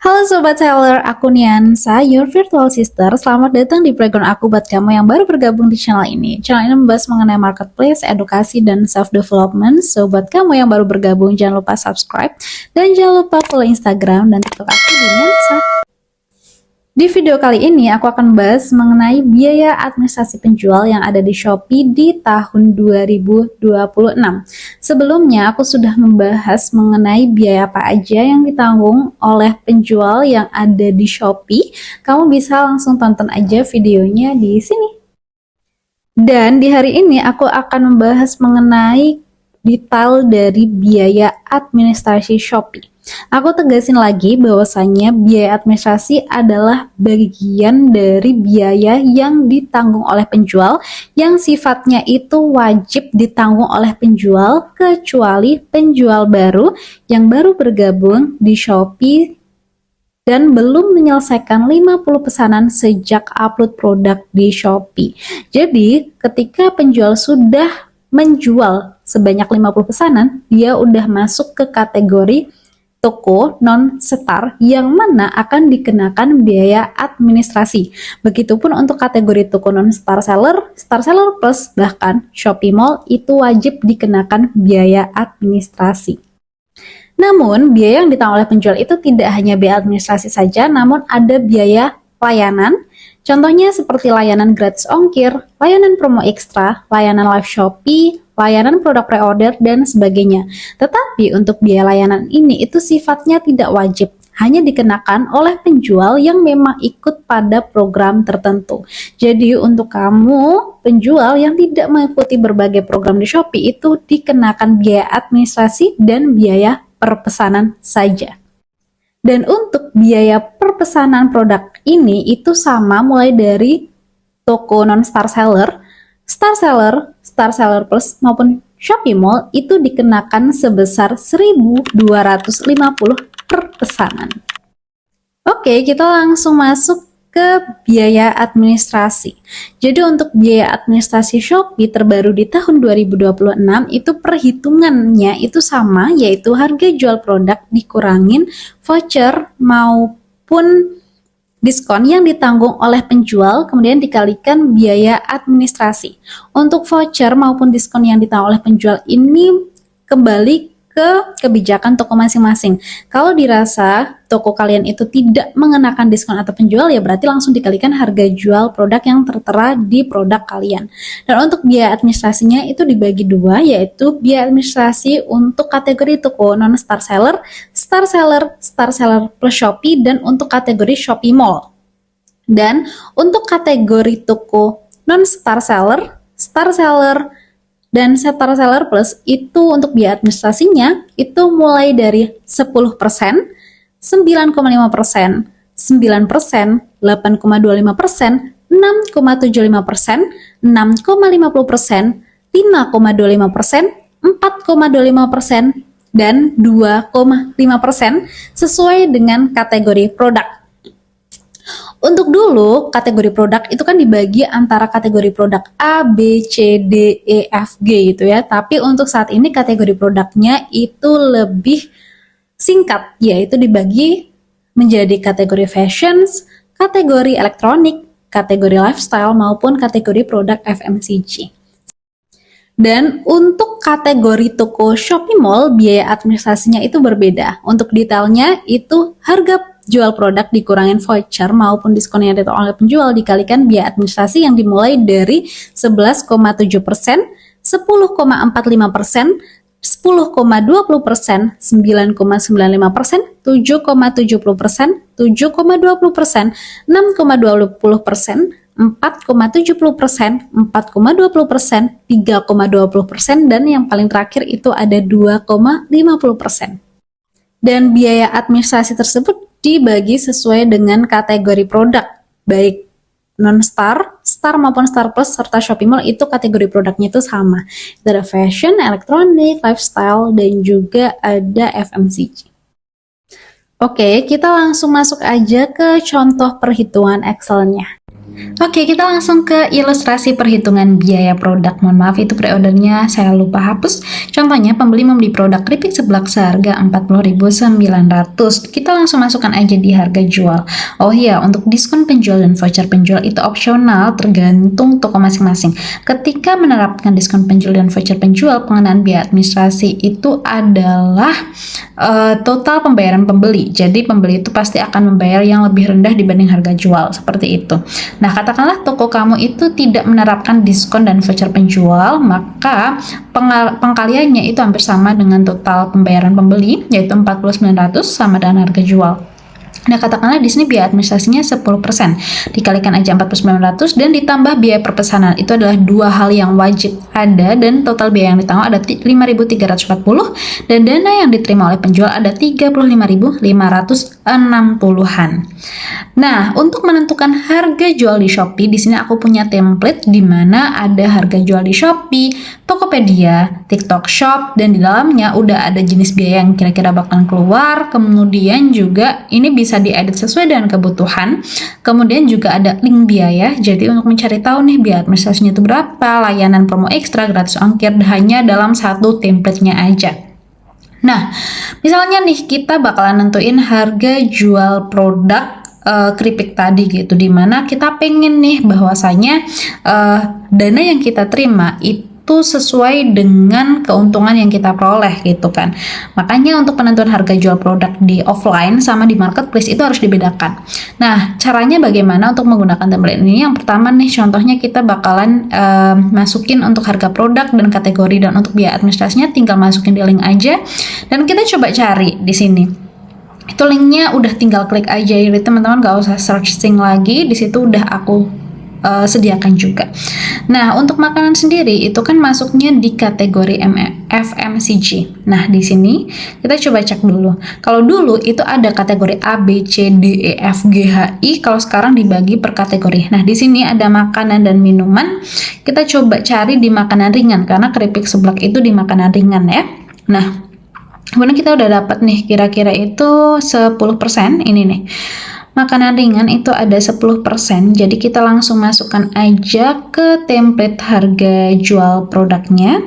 Halo Sobat Seller, aku Niansa, your virtual sister. Selamat datang di playground aku buat kamu yang baru bergabung di channel ini. Channel ini membahas mengenai marketplace, edukasi, dan self-development. So, buat kamu yang baru bergabung, jangan lupa subscribe. Dan jangan lupa follow Instagram dan TikTok aku di Niansa. Di video kali ini aku akan bahas mengenai biaya administrasi penjual yang ada di Shopee di tahun 2026. Sebelumnya aku sudah membahas mengenai biaya apa aja yang ditanggung oleh penjual yang ada di Shopee. Kamu bisa langsung tonton aja videonya di sini. Dan di hari ini aku akan membahas mengenai detail dari biaya administrasi Shopee. Aku tegasin lagi bahwasannya biaya administrasi adalah bagian dari biaya yang ditanggung oleh penjual yang sifatnya itu wajib ditanggung oleh penjual kecuali penjual baru yang baru bergabung di Shopee dan belum menyelesaikan 50 pesanan sejak upload produk di Shopee. Jadi, ketika penjual sudah menjual sebanyak 50 pesanan, dia udah masuk ke kategori toko non-star yang mana akan dikenakan biaya administrasi. Begitupun untuk kategori toko non-star seller, star seller plus, bahkan Shopee Mall itu wajib dikenakan biaya administrasi. Namun, biaya yang ditanggung oleh penjual itu tidak hanya biaya administrasi saja, namun ada biaya layanan. Contohnya seperti layanan gratis ongkir, layanan promo ekstra, layanan live Shopee, layanan produk pre-order, dan sebagainya. Tetapi untuk biaya layanan ini itu sifatnya tidak wajib, hanya dikenakan oleh penjual yang memang ikut pada program tertentu. Jadi untuk kamu penjual yang tidak mengikuti berbagai program di Shopee itu dikenakan biaya administrasi dan biaya per pesanan saja. Dan untuk biaya per pesanan produk ini itu sama mulai dari toko non-star seller, star seller plus maupun Shopee Mall itu dikenakan sebesar 1.250 per pesanan. Oke, kita langsung masuk ke biaya administrasi. Jadi untuk biaya administrasi Shopee terbaru di tahun 2026 itu perhitungannya itu sama, yaitu harga jual produk dikurangin voucher maupun diskon yang ditanggung oleh penjual, kemudian dikalikan biaya administrasi. Untuk voucher maupun diskon yang ditanggung oleh penjual ini kembali ke kebijakan toko masing-masing. Kalau dirasa toko kalian itu tidak mengenakan diskon atau penjual, ya berarti langsung dikalikan harga jual produk yang tertera di produk kalian. Dan untuk biaya administrasinya itu dibagi dua, yaitu biaya administrasi untuk kategori toko non-star seller, star seller plus Shopee, dan untuk kategori Shopee Mall. Dan untuk kategori toko non-star seller, star seller, dan star seller plus itu untuk biaya administrasinya itu mulai dari 10%, 9,5%, 9%, 8,25%, 6,75%, 6,50%, 5,25%, 4,25%, dan 2,5% sesuai dengan kategori produk. Untuk dulu, kategori produk itu kan dibagi antara kategori produk A, B, C, D, E, F, G gitu ya. Tapi untuk saat ini kategori produknya itu lebih singkat, yaitu dibagi menjadi kategori fashions, kategori elektronik, kategori lifestyle, maupun kategori produk FMCG. Dan untuk kategori toko Shopee Mall, biaya administrasinya itu berbeda. Untuk detailnya itu harga jual produk dikurangin voucher maupun diskon yang ditolak oleh penjual dikalikan biaya administrasi yang dimulai dari 11,7%, 10,45%, 10,20%, 9,95%, 7,70%, 7,20%, 6,20%, 4,70%, 4,20%, 3,20%, dan yang paling terakhir itu ada 2,50%. Dan biaya administrasi tersebut dibagi sesuai dengan kategori produk, baik non-star, star maupun star plus, serta Shopee Mall itu kategori produknya itu sama. Ada fashion, elektronik, lifestyle, dan juga ada FMCG. Oke, kita langsung masuk aja ke contoh perhitungan Excel-nya. Oke, kita langsung ke ilustrasi perhitungan biaya produk. Mohon maaf, itu pre-ordernya saya lupa hapus. Contohnya, pembeli membeli produk keripik seblak seharga 40.900. Kita langsung masukkan aja di harga jual. Oh iya, untuk diskon penjual dan voucher penjual itu opsional, tergantung toko masing-masing. Ketika menerapkan diskon penjual dan voucher penjual, pengenaan biaya administrasi itu adalah total pembayaran pembeli. Jadi pembeli itu pasti akan membayar yang lebih rendah dibanding harga jual, seperti itu. Nah, katakanlah toko kamu itu tidak menerapkan diskon dan voucher penjual, maka pengkaliannya itu hampir sama dengan total pembayaran pembeli, yaitu 40.900 sama dengan harga jual. Nah, katakanlah di sini biaya administrasinya 10%, dikalikan aja 4.900 dan ditambah biaya perpesanan. Itu adalah dua hal yang wajib ada, dan total biaya yang ditanggung ada 5.340 dan dana yang diterima oleh penjual ada 35.560-an. Nah, untuk menentukan harga jual di Shopee, di sini aku punya template di mana ada harga jual di Shopee, Tokopedia, TikTok Shop, dan di dalamnya udah ada jenis biaya yang kira-kira bakalan keluar. Kemudian juga ini bisa diedit sesuai dengan kebutuhan. Kemudian juga ada link biaya. Jadi untuk mencari tahu nih biaya administrasinya itu berapa, layanan promo ekstra, gratis ongkir, hanya dalam satu template-nya aja. Nah, misalnya nih kita bakalan nentuin harga jual produk keripik tadi gitu, dimana kita pengen nih bahwasanya dana yang kita terima itu sesuai dengan keuntungan yang kita peroleh gitu kan. Makanya untuk penentuan harga jual produk di offline sama di marketplace itu harus dibedakan. Nah, caranya bagaimana untuk menggunakan template ini? Yang pertama nih, contohnya kita bakalan masukin untuk harga produk dan kategori, dan untuk biaya administrasinya tinggal masukin di link aja, dan kita coba cari di sini. Itu linknya udah tinggal klik aja, jadi teman-teman gak usah searching lagi, di situ udah aku sediakan juga. Nah, untuk makanan sendiri itu kan masuknya di kategori FMCG. Nah, di sini kita coba cek dulu. Kalau dulu itu ada kategori A, B, C, D, E, F, G, H, I. Kalau sekarang dibagi per kategori. Nah, di sini ada makanan dan minuman. Kita coba cari di makanan ringan, karena keripik seblak itu di makanan ringan ya. Nah, kemudian kita udah dapat nih kira-kira itu 10% ini nih. Makanan ringan itu ada 10%, jadi kita langsung masukkan aja ke template harga jual produknya.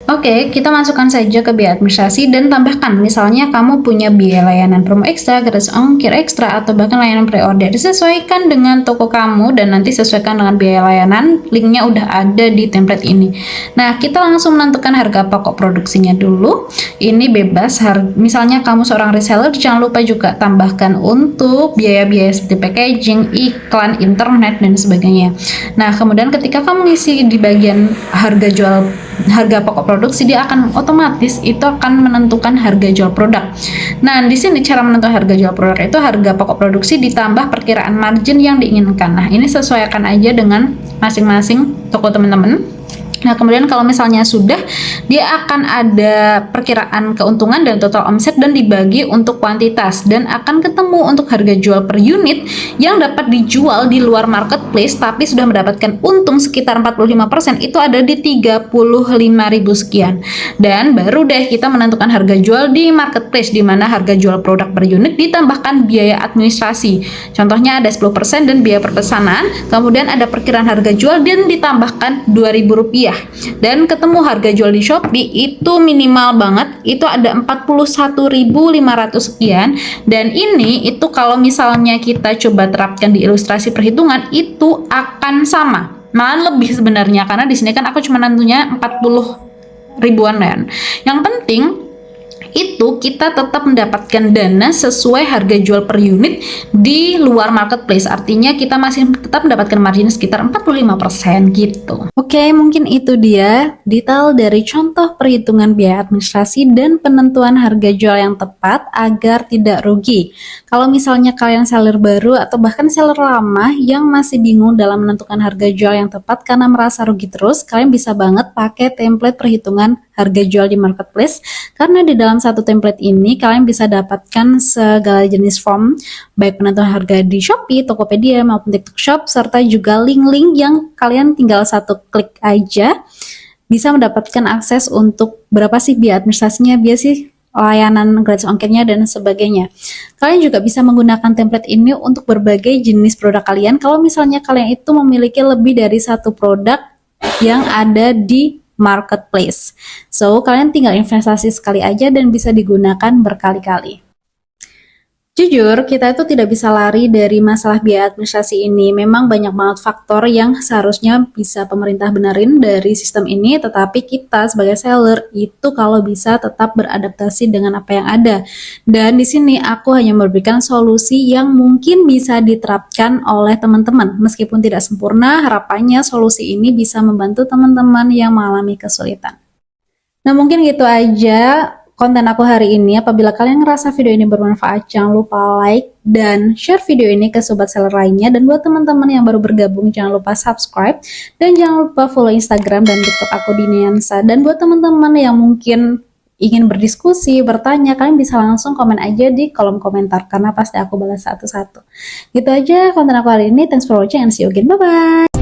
Oke, kita masukkan saja ke biaya administrasi dan tambahkan, misalnya kamu punya biaya layanan promo ekstra, gratis ongkir ekstra, atau bahkan layanan pre-order. Disesuaikan dengan toko kamu dan nanti sesuaikan dengan biaya layanan, linknya udah ada di template ini. Nah, kita langsung menentukan harga pokok produksinya dulu. Ini bebas, misalnya kamu seorang reseller, jangan lupa juga tambahkan untuk biaya-biaya seperti packaging, iklan, internet, dan sebagainya. Nah, kemudian ketika kamu ngisi di bagian harga pokok produksi, dia akan otomatis itu akan menentukan harga jual produk. Nah, di sini cara menentukan harga jual produk itu harga pokok produksi ditambah perkiraan margin yang diinginkan. Nah, ini sesuaikan aja dengan masing-masing toko teman-teman. Nah, kemudian kalau misalnya sudah, dia akan ada perkiraan keuntungan dan total omset dan dibagi untuk kuantitas, dan akan ketemu untuk harga jual per unit yang dapat dijual di luar marketplace tapi sudah mendapatkan untung sekitar 45%, itu ada di 35.000 sekian. Dan baru deh kita menentukan harga jual di marketplace, di mana harga jual produk per unit ditambahkan biaya administrasi. Contohnya ada 10% dan biaya perpesanan, kemudian ada perkiraan harga jual dan ditambahkan Rp2.000. Dan ketemu harga jual di Shopee itu minimal banget, itu ada 41.500 sekian. Dan ini itu kalau misalnya kita coba terapkan di ilustrasi perhitungan itu akan sama, malah lebih sebenarnya, karena di sini kan aku cuma nentunya 40 ribuan kan. Yang penting itu kita tetap mendapatkan dana sesuai harga jual per unit di luar marketplace. Artinya kita masih tetap mendapatkan margin sekitar 45% gitu. Oke, mungkin itu dia detail dari contoh perhitungan biaya administrasi dan penentuan harga jual yang tepat agar tidak rugi. Kalau misalnya kalian seller baru atau bahkan seller lama yang masih bingung dalam menentukan harga jual yang tepat karena merasa rugi terus, kalian bisa banget pakai template perhitungan harga jual di marketplace, karena di dalam satu template ini kalian bisa dapatkan segala jenis form, baik penentuan harga di Shopee, Tokopedia, maupun TikTok Shop, serta juga link-link yang kalian tinggal satu klik aja bisa mendapatkan akses untuk berapa sih biaya administrasinya, biasa sih layanan gratis ongkirnya dan sebagainya. Kalian juga bisa menggunakan template ini untuk berbagai jenis produk kalian. Kalau misalnya kalian itu memiliki lebih dari satu produk yang ada di marketplace. So, kalian tinggal investasi sekali aja dan bisa digunakan berkali-kali. Jujur, kita itu tidak bisa lari dari masalah biaya administrasi ini. Memang banyak banget faktor yang seharusnya bisa pemerintah benerin dari sistem ini, tetapi kita sebagai seller itu kalau bisa tetap beradaptasi dengan apa yang ada. Dan di sini aku hanya memberikan solusi yang mungkin bisa diterapkan oleh teman-teman. Meskipun tidak sempurna, harapannya solusi ini bisa membantu teman-teman yang mengalami kesulitan. Nah, mungkin gitu aja konten aku hari ini. Apabila kalian ngerasa video ini bermanfaat, jangan lupa like dan share video ini ke sobat seller lainnya. Dan buat teman-teman yang baru bergabung, jangan lupa subscribe. Dan jangan lupa follow Instagram dan TikTok aku di Niansa. Dan buat teman-teman yang mungkin ingin berdiskusi, bertanya, kalian bisa langsung komen aja di kolom komentar. Karena pasti aku balas satu-satu. Gitu aja konten aku hari ini. Thanks for watching and see you again. Bye-bye.